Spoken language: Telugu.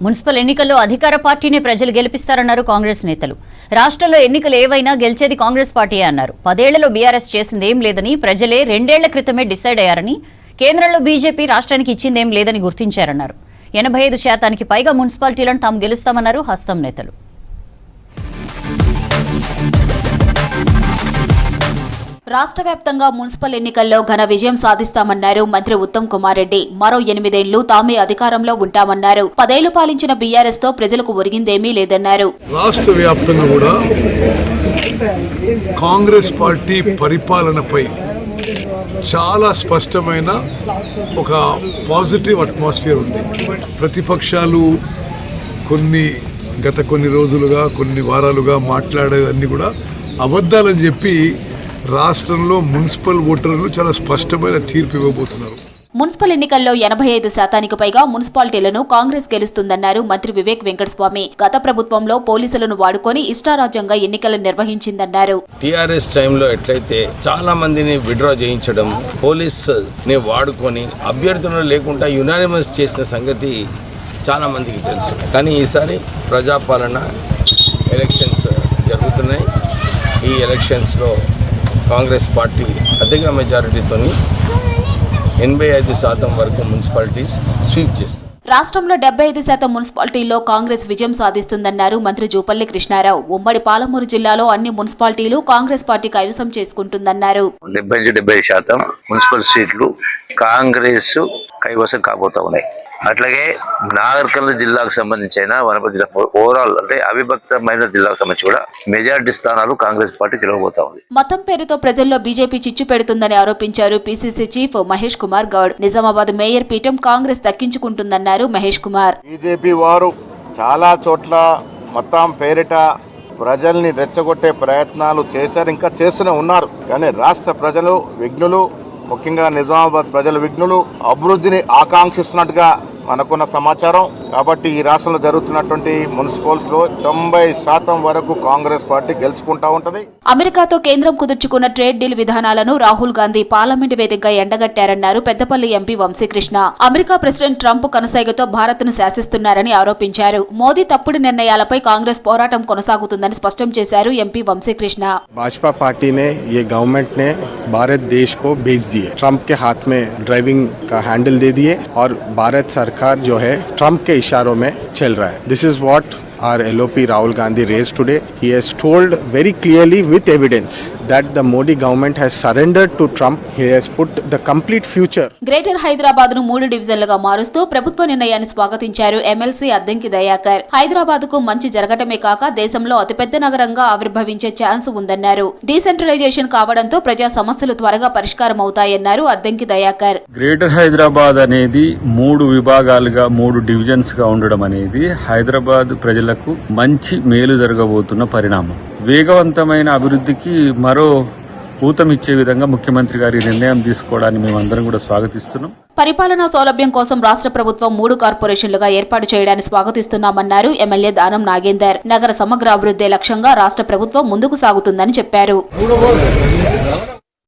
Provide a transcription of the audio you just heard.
మున్సిపల్ ఎన్నికల్లో అధికార పార్టీని ప్రజలు గెలిపిస్తారన్నారు కాంగ్రెస్ నేతలు. రాష్ట్రంలో ఎన్నికలు ఏవైనా గెలిచేది కాంగ్రెస్ పార్టీయే అన్నారు. 10 ఏళ్లలో బీఆర్ఎస్ చేసిందేం లేదని, ప్రజలే 2 ఏళ్ల క్రితమే డిసైడ్ అయ్యారని, కేంద్రంలో బీజేపీ రాష్ట్రానికి ఇచ్చిందేం లేదని గుర్తించారన్నారు. 85% పైగా మున్సిపాలిటీలను తాము గెలుస్తామన్నారు హస్తం నేతలు. రాష్ట్ర వ్యాప్తంగా మున్సిపల్ ఎన్నికల్లో ఘన విజయం సాధిస్తామన్నారు మంత్రి ఉత్తమ్ కుమార్ రెడ్డి. మరో 8 ఏళ్లు తామే అధికారంలో ఉంటామన్నారు. 10 ఏళ్లు పాలించిన బీఆర్ఎస్ తో ప్రజలకు ఒరిగిందేమీ లేదన్నారు. రాష్ట్ర వ్యాప్తంగా కూడా కాంగ్రెస్ పార్టీ పరిపాలనపై చాలా స్పష్టమైన ఒక పాజిటివ్ అట్మాస్ఫియర్ ఉంది. ప్రతిపక్షాలు గత కొన్ని రోజులుగా కొన్ని వారాలుగా మాట్లాడేదన్నీ కూడా అబద్ధాలని చెప్పి రాష్ట్రంలో మున్సిపల్ ఓటర్లు చాలా స్పష్టమైన తీర్పు ఇవ్వబోతున్నారు. మున్సిపల్ ఎన్నికల్లో 85% పైగా మున్సిపాలిటీలను కాంగ్రెస్ గెలుస్తుందన్నారు మంత్రి వివేక్ వెంకటస్వామి. గత ప్రభుత్వంలో పోలీసులను వాడుకొని ఇష్టారాజ్యంగా ఎన్నికలు నిర్వహించిందన్నారు. టీఆర్ఎస్ టైంలో ఎట్లయితే చాలా మందిని విడ్రా చేయించడం, పోలీస్ ని వాడుకొని అభ్యర్థులను లేకుండా యునానిమస్ చేసిన సంగతి చాలా మందికి తెలుసు. కానీ ఈసారి ప్రజాపాలన ఎలక్షన్స్ జరుగుతున్నాయి. ఈ ఎలక్షన్స్లో కాంగ్రెస్ పార్టీ అధిక మెజారిటీతో 85% వరకు మున్సిపాలిటీస్ స్వీప్ చేస్తుంది. రాష్ట్రంలో 75% మున్సిపాలిటీల్లో కాంగ్రెస్ విజయం సాధిస్తుందన్నారు మంత్రి జూపల్లి కృష్ణారావు. ఉమ్మడి పాలమూరు జిల్లాలో అన్ని మున్సిపాలిటీలు కాంగ్రెస్ పార్టీ కైవసం చేసుకుంటుందన్నారు. 70% మున్సిపల్ సీట్లు కాంగ్రెస్ కైవసం కాబోతా ఉన్నాయి. అట్లాగే నాగర్కర్నూలు జిల్లాకు సంబంధించి అయినా వనపర్తి జిల్లా ఓవరాల్ అంటే అవిభక్తమైన జిల్లాకు సంబంధించి కూడా మెజారిటీ స్థానాలు కాంగ్రెస్ పార్టీ గెలవబోతా ఉంది. మతం పేరుతో ప్రజల్లో బీజేపీ చిచ్చు పెడుతుందని ఆరోపించారు PCC chief Mahesh Kumar Goud. Nizamabad mayor పీఠం కాంగ్రెస్ దక్కించుకుంటుందన్నారు మహేష్ కుమార్. బీజేపీ వారు చాలా చోట్ల మతం పేరిట ప్రజల్ని రెచ్చగొట్టే ప్రయత్నాలు చేశారు, ఇంకా చేస్తూనే ఉన్నారు. కానీ రాష్ట్ర ప్రజలు విఘ్నులు, ముఖ్యంగా నిజామాబాద్ ప్రజల విఘ్నులు అభివృద్ధిని ఆకాంక్షిస్తున్నట్టుగా మనకున్న సమాచారం. కాబట్టి ఈ రాష్ట్రంలో జరుగుతున్నటువంటి మున్సిపల్స్ లో 90% వరకు కాంగ్రెస్ పార్టీ గెలుచుకుంటా ఉంటది. అమెరికాతో కేంద్రం కుదుర్చుకున్న ట్రేడ్ డీల్ విధానాలను రాహుల్ గాంధీ పార్లమెంటు వేదికగా ఎండగట్టారన్నారు Peddapalli MP Vamshi Krishna. America president Trump కొనసాగతో భారత్ ను శాసిస్తున్నారని ఆరోపించారు. మోదీ తప్పుడు నిర్ణయాలపై కాంగ్రెస్ పోరాటం కొనసాగుతుందని స్పష్టం చేశారు ఎంపీ వంశీకృష్ణ. भाजपा पार्टी ने ये गवर्नमेंट ने भारत देश को भेज दिए, ट्रंप के हाथ में ड्राइविंग का हैंडल दे दिए और भारत सरकार जो है ट्रंप के इशारों में चल रहा है. This is what our LOP Rahul Gandhi raised today. He has told very clearly with evidence that the Modi government has surrendered to Trump. He has put the complete future. Greater Hyderabad ను 3 డివిజన్లుగా మారుస్తూ ప్రభుత్వ నిర్ణయాన్ని స్వాగతించారు ఎమ్మెల్సీ అద్దంకి దయాకర్. హైదరాబాద్ కు మంచి జరగటమే కాక దేశంలో అతిపెద్ద నగరంగా ఆవిర్భవించే ఛాన్స్ ఉందన్నారు. డీసెంట్రలైజేషన్ కావడంతో ప్రజా సమస్యలు త్వరగా పరిష్కారం అవుతాయన్నారు అద్దంకి దయాకర్. గ్రేటర్ హైదరాబాద్ అనేది 3 విభాగాలుగా 3 డివిజన్స్ గా ఉండడం అనేది హైదరాబాద్ ప్రజలకు మంచి మేలు జరగబోతున్న పరిణామం. వేగవంతమైన అభివృద్ధికి మరో ఊతమిచ్చే విధంగా ముఖ్యమంత్రి గారి నిర్ణయం తీసుకోవడాన్ని మేమందరం కూడా స్వాగతిస్తున్నాం. పరిపాలనా సౌలభ్యం కోసం రాష్ట్ర ప్రభుత్వం 3 కార్పొరేషన్లుగా ఏర్పాటు చేయడాన్ని స్వాగతిస్తున్నామన్నారు ఎమ్మెల్యే దానం నాగేందర్. నగర సమగ్ర అభివృద్ధి లక్ష్యంగా రాష్ట్ర ప్రభుత్వం ముందుకు సాగుతుందని చెప్పారు.